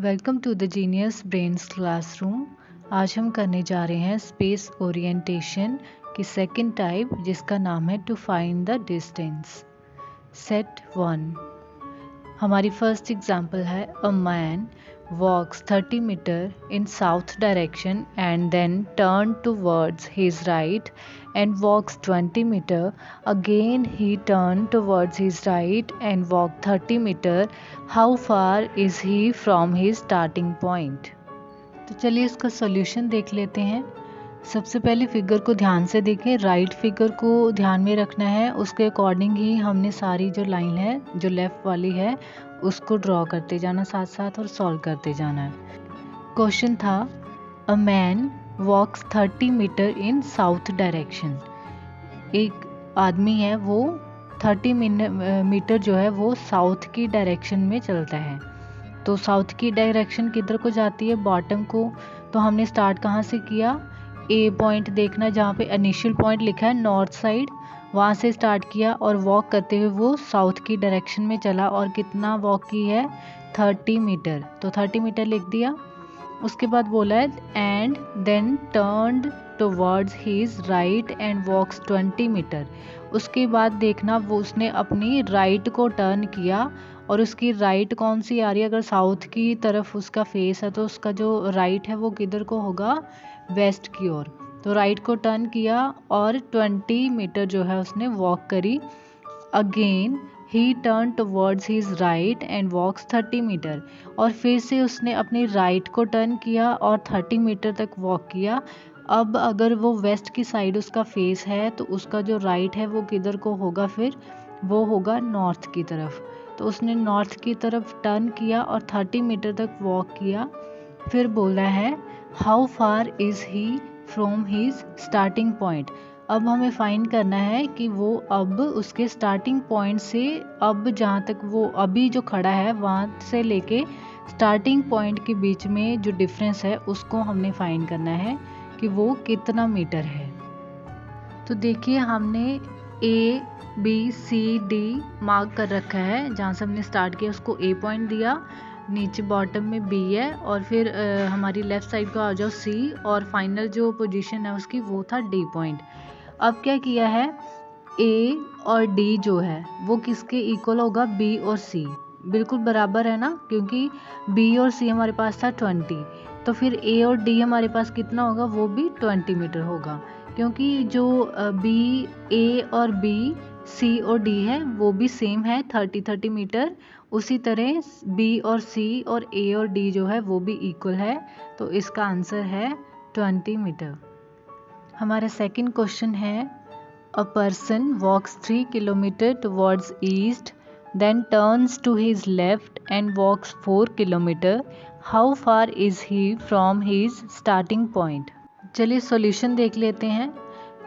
Welcome to the genius brains classroom. आज हम करने जा रहे हैं स्पेस ओरिएंटेशन की सेकंड टाइप, जिसका नाम है to find the distance. Set 1। हमारी फर्स्ट एग्जांपल है a man walks 30 metre in south direction and then turn towards his right and walks 20 meter. Again he turned towards his right and walked 30 meter. How far is he from his starting point? तो चलिए इसका solution देख लेते हैं। सबसे पहले figure को ध्यान से देखें। राइट फिगर को ध्यान में रखना है, उसके अकॉर्डिंग ही हमने सारी जो लाइन है जो लेफ़्ट वाली है उसको ड्रॉ करते जाना साथ साथ और सॉल्व करते जाना है। क्वेश्चन था a man walks 30 metre in south direction. एक आदमी है वो 30 मीटर जो है वो साउथ की डायरेक्शन में चलता है। तो साउथ की डायरेक्शन किधर को जाती है? बॉटम को। तो हमने स्टार्ट कहाँ से किया? ए पॉइंट देखना, जहाँ पे इनिशियल पॉइंट लिखा है नॉर्थ साइड, वहाँ से स्टार्ट किया और वॉक करते हुए वो साउथ की डायरेक्शन में चला। और कितना वॉक की है? 30 मीटर। तो 30 मीटर लिख दिया। उसके बाद बोला है and then turned towards his right and walks 20 metre. उसके बाद देखना वो उसने अपनी राइट को टर्न किया और उसकी राइट कौन सी आ रही है? अगर साउथ की तरफ उसका फेस है तो उसका जो राइट है वो किधर को होगा? वेस्ट की ओर। तो राइट को टर्न किया और 20 मीटर जो है उसने वॉक करी। अगेन ही turn towards his right and walks 30 metre. और फिर से उसने अपनी राइट को टर्न किया और 30 मीटर तक वॉक किया। अब अगर वो वेस्ट की साइड उसका फेस है तो उसका जो राइट है वो किधर को होगा? फिर वो होगा नॉर्थ की तरफ। तो उसने नॉर्थ की तरफ टर्न किया और 30 मीटर तक वॉक किया। फिर बोला है how far is he from his starting point. अब हमें फाइंड करना है कि वो अब उसके स्टार्टिंग पॉइंट से अब जहाँ तक वो अभी जो खड़ा है वहाँ से लेके स्टार्टिंग पॉइंट के बीच में जो डिफरेंस है उसको हमने फाइंड करना है कि वो कितना मीटर है। तो देखिए हमने A B C D mark कर रखा है। जहाँ से हमने स्टार्ट किया उसको ए पॉइंट दिया, नीचे बॉटम में बी है और फिर हमारी लेफ़्ट साइड को आ जाओ सी, और फाइनल जो पोजीशन है उसकी वो था डी पॉइंट। अब क्या किया है? ए और डी जो है वो किसके इक्वल होगा? बी और सी बिल्कुल बराबर है ना, क्योंकि बी और सी हमारे पास था 20। तो फिर ए और डी हमारे पास कितना होगा? वो भी 20 मीटर होगा, क्योंकि जो बी ए और बी सी और डी है वो भी सेम है 30 मीटर। उसी तरह बी और सी और ए और डी जो है वो भी इक्वल है। तो इसका आंसर है 20 मीटर। हमारा सेकंड क्वेश्चन है a person walks 3 kilometre towards east then turns to his left and walks 4 kilometre. How far is he from his starting point? चलिए सॉल्यूशन देख लेते हैं।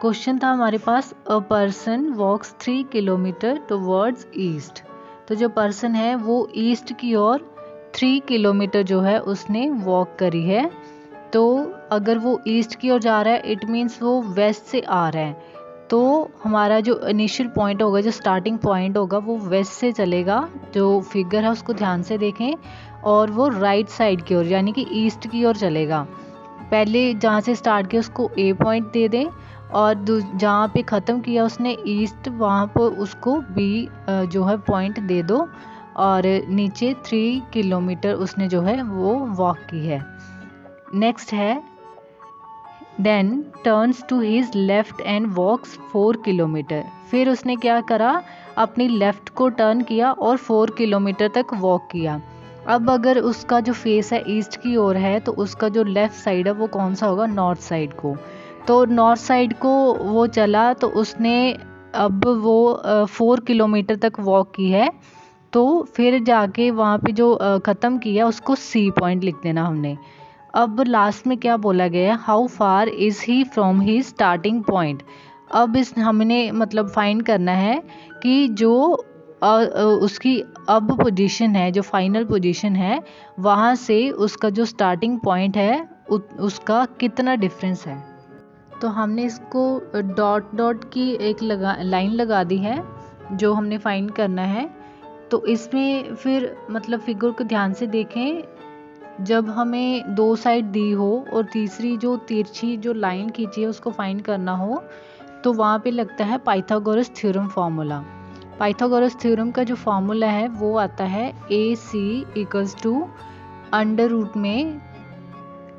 क्वेश्चन था हमारे पास a person walks 3 kilometre towards east. तो जो पर्सन है वो ईस्ट की ओर 3 किलोमीटर जो है उसने वॉक करी है। तो अगर वो ईस्ट की ओर जा रहा है इट मीन्स वो वेस्ट से आ रहा है। तो हमारा जो इनिशियल पॉइंट होगा, जो स्टार्टिंग पॉइंट होगा वो वेस्ट से चलेगा। जो फिगर है उसको ध्यान से देखें, और वो राइट साइड की ओर यानी कि ईस्ट की ओर चलेगा। पहले जहाँ से स्टार्ट किया उसको ए पॉइंट दे दें और जहाँ पे ख़त्म किया उसने ईस्ट, वहाँ पर उसको बी जो है पॉइंट दे दो। और नीचे 3 किलोमीटर उसने जो है वो वॉक की है। नेक्स्ट है then turns to his left and walks 4 kilometre. फिर उसने क्या करा? अपनी लेफ्ट को टर्न किया और 4 किलोमीटर तक वॉक किया। अब अगर उसका जो फेस है ईस्ट की ओर है तो उसका जो लेफ़्ट साइड है वो कौन सा होगा? नॉर्थ साइड को। तो नॉर्थ साइड को वो चला तो उसने अब वो 4 किलोमीटर तक वॉक की है। तो फिर जाके वहाँ पे जो ख़त्म किया उसको सी पॉइंट लिख देना हमने। अब लास्ट में क्या बोला गया है? How far is he from he starting point. अब इस हमने मतलब फाइंड करना है कि जो उसकी अब पोजीशन है, जो फाइनल पोजीशन है, वहाँ से उसका जो स्टार्टिंग पॉइंट है उसका कितना डिफरेंस है। तो हमने इसको डॉट डॉट की एक लाइन लगा दी है जो हमने फाइंड करना है। तो इसमें फिर मतलब फिगर को ध्यान से देखें जब हमें दो साइड दी हो और तीसरी जो तिरछी जो लाइन खींची है उसको फाइंड करना हो तो वहाँ पे लगता है Pythagoras theorem formula. Pythagoras theorem का जो फार्मूला है वो आता है AC equals to under root में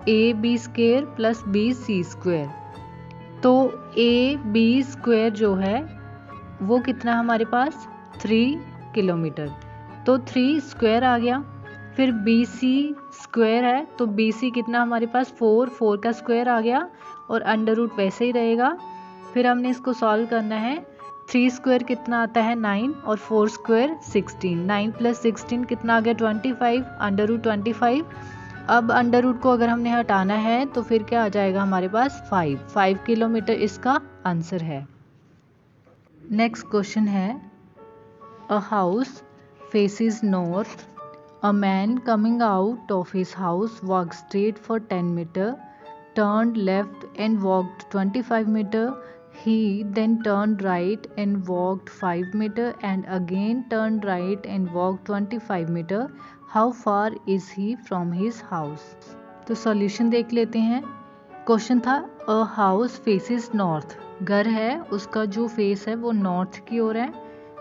AB square plus BC square. तो AB स्क्वायर जो है वो कितना हमारे पास 3 किलोमीटर, तो 3 स्क्वायर आ गया। फिर BC स्क्वायर है तो BC कितना हमारे पास 4 का स्क्वायर आ गया और अंडर रूट वैसे ही रहेगा। फिर हमने इसको सॉल्व करना है। 3 स्क्वायर कितना आता है 9 और 4 स्क्वायर 16, 9 प्लस 16 कितना आ गया 25, अंडर रूट 25। अब अंडर रूट को अगर हमने हटाना है तो फिर क्या आ जाएगा हमारे पास 5 किलोमीटर इसका आंसर है। नेक्स्ट क्वेश्चन है a house faces north, a man coming out of his house walked straight for 10 meter, turned left and walked 25 meter. He then turned right and walked 5 meter and again turned right and walked 25 meter. How far is he from his house? तो solution देख लेते हैं। Question था a house faces north, घर है उसका जो face है वो नॉर्थ की ओर है।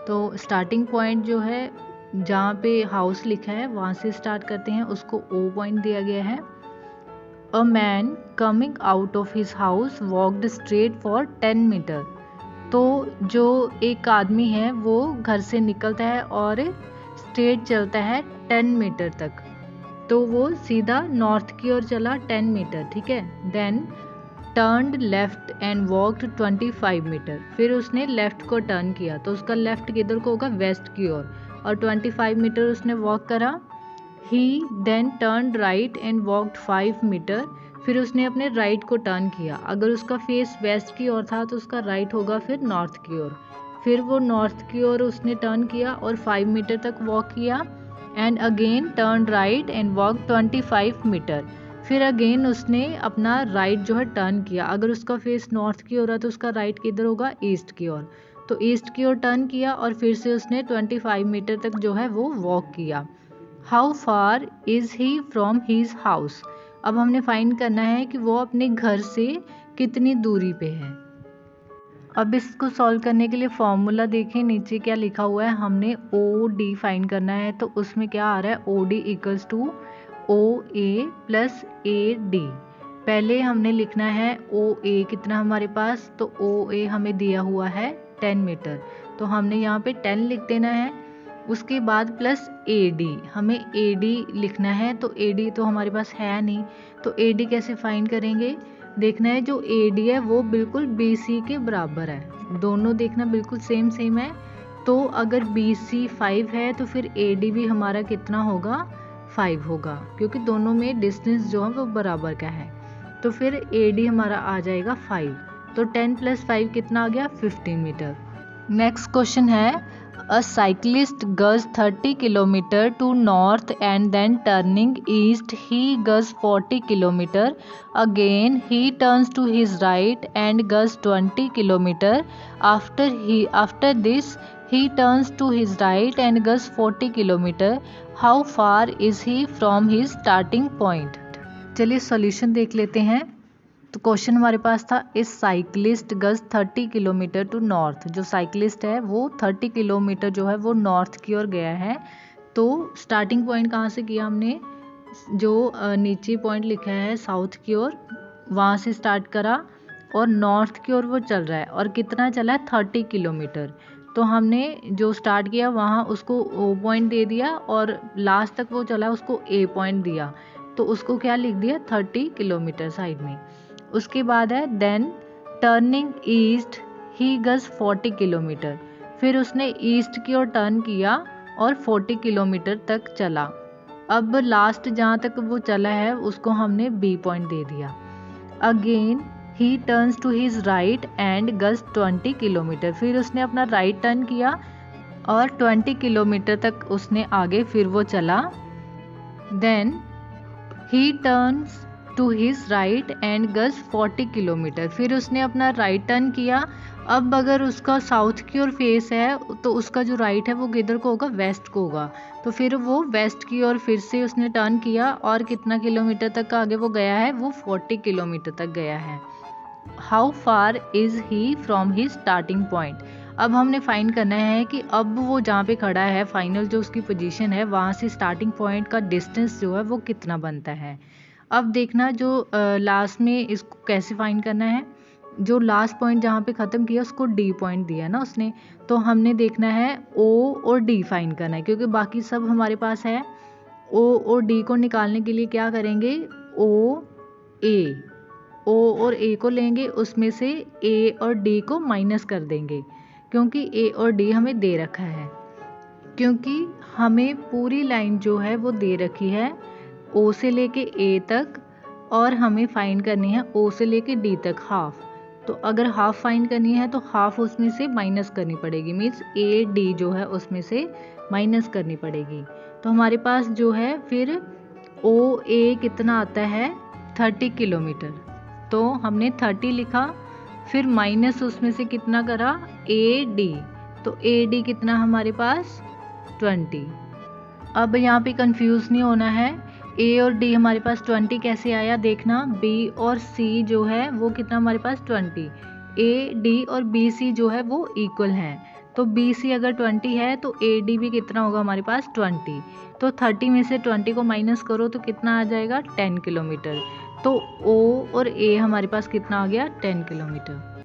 तो स्टार्टिंग पॉइंट जो है जहाँ पे हाउस लिखा है वहाँ से स्टार्ट करते हैं, उसको O पॉइंट दिया गया है। A man coming out of his house walked straight for 10 metre. तो जो एक आदमी है वो घर से निकलता है और स्ट्रेट चलता है 10 मीटर तक, तो वो सीधा नॉर्थ की ओर चला 10 मीटर, ठीक है। Then turned left and walked 25 metre. फिर उसने लेफ्ट को टर्न किया तो उसका लेफ्ट किधर को होगा वेस्ट की ओर, और 25 मीटर उसने वॉक करा। He then turned right and walked 5 metre. फिर उसने अपने राइट को टर्न किया, अगर उसका फेस वेस्ट की ओर था तो उसका राइट होगा फिर नॉर्थ की ओर। फिर वो नॉर्थ की ओर उसने टर्न किया और 5 मीटर तक वॉक किया and again turn right and walk 25 metre. फिर अगेन उसने अपना राइट जो है टर्न किया, अगर उसका फेस नॉर्थ की ओर है तो उसका राइट किधर होगा ईस्ट की ओर, तो ईस्ट की ओर टर्न किया और फिर से उसने 25 मीटर तक जो है वो वॉक किया। How far is he from his house. अब हमने फाइंड करना है कि वो अपने घर से कितनी दूरी पे है। अब इसको सॉल्व करने के लिए फॉर्मूला देखें नीचे क्या लिखा हुआ है, हमने OD फाइंड करना है। तो उसमें क्या आ रहा है OD equals to OA plus AD। पहले हमने लिखना है OA कितना हमारे पास, तो OA हमें दिया हुआ है 10 मीटर, तो हमने यहाँ पे 10 लिख देना है। उसके बाद प्लस AD, हमें AD लिखना है, तो AD तो हमारे पास है नहीं, तो AD कैसे फाइंड करेंगे। देखना है जो AD है वो बिल्कुल BC के बराबर है, दोनों देखना बिल्कुल सेम है। तो अगर BC 5 है तो फिर AD भी हमारा कितना होगा 5 होगा, क्योंकि दोनों में डिस्टेंस जो है वो बराबर का है। तो फिर AD हमारा आ जाएगा 5, तो 10 प्लस 5 कितना आ गया 15 मीटर। नेक्स्ट क्वेश्चन है a cyclist goes 30 kilometre to north and then turning east he goes 40 kilometre, again he turns to his right and goes 20 kilometre, after this he turns to his right and goes 40 kilometre, how far is he from his starting point। चलिए solution देख लेते हैं। तो question हमारे पास था इस cyclist गज 30 kilometre to north, जो साइक्लिस्ट है वो 30 किलोमीटर जो है वो नॉर्थ की ओर गया है। तो स्टार्टिंग पॉइंट कहाँ से किया हमने, जो नीचे पॉइंट लिखा है साउथ की ओर, वहाँ से स्टार्ट करा और नॉर्थ की ओर वो चल रहा है, और कितना चला है 30 किलोमीटर। तो हमने जो स्टार्ट किया वहाँ उसको O पॉइंट दे दिया और लास्ट तक वो चला उसको A पॉइंट दिया, तो उसको क्या लिख दिया 30 किलोमीटर साइड में। उसके बाद है देन टर्निंग ईस्ट ही गज 40 किलोमीटर, फिर उसने ईस्ट की ओर टर्न किया और 40 किलोमीटर तक चला। अब लास्ट जहाँ तक वो चला है उसको हमने B पॉइंट दे दिया। Again he turns to his right and goes 20 kilometre, फिर उसने अपना राइट टर्न किया और 20 किलोमीटर तक उसने आगे फिर वो चला। Then he turns to his right and goes 40 kilometre. फिर उसने अपना राइट टर्न किया। अब अगर उसका साउथ की ओर फेस है तो उसका जो राइट है वो किधर को होगा, वेस्ट को होगा। तो फिर वो वेस्ट की ओर फिर से उसने टर्न किया और कितना किलोमीटर तक आगे वो गया है, वो 40 किलोमीटर तक गया है। How far is he from his starting point. अब हमने फाइंड करना है कि अब वो जहाँ पे खड़ा है, फाइनल जो उसकी पोजीशन है, वहाँ से स्टार्टिंग पॉइंट का डिस्टेंस जो है वो कितना बनता है। अब देखना जो लास्ट में इसको कैसे फाइंड करना है। जो लास्ट पॉइंट जहाँ पे ख़त्म किया उसको डी पॉइंट दिया ना उसने, तो हमने देखना है ओ और डी फाइंड करना है, क्योंकि बाकी सब हमारे पास है। ओ और डी को निकालने के लिए क्या करेंगे, ओ और ए को लेंगे, उसमें से ए और डी को माइनस कर देंगे, क्योंकि ए और डी हमें दे रखा है। क्योंकि हमें पूरी लाइन जो है वो दे रखी है ओ से लेके ए तक, और हमें फाइंड करनी है ओ से लेके डी तक हाफ। तो अगर हाफ फाइंड करनी है तो हाफ उसमें से माइनस करनी पड़ेगी, मीन्स ए डी जो है उसमें से माइनस करनी पड़ेगी। तो हमारे पास जो है फिर ओ ए कितना आता है, 30 किलोमीटर। तो हमने 30 लिखा, फिर माइनस उसमें से कितना करा, ए डी। तो ए डी कितना हमारे पास, 20। अब यहाँ पे कंफ्यूज नहीं होना है, ए और डी हमारे पास 20 कैसे आया देखना। बी और सी जो है वो कितना हमारे पास 20। ए डी और बी सी जो है वो इक्वल हैं, तो बी सी अगर 20 है तो ए डी भी कितना होगा हमारे पास 20। तो 30 में से 20 को माइनस करो तो कितना आ जाएगा, 10 किलोमीटर। तो ओ और ए हमारे पास कितना आ गया, 10 किलोमीटर।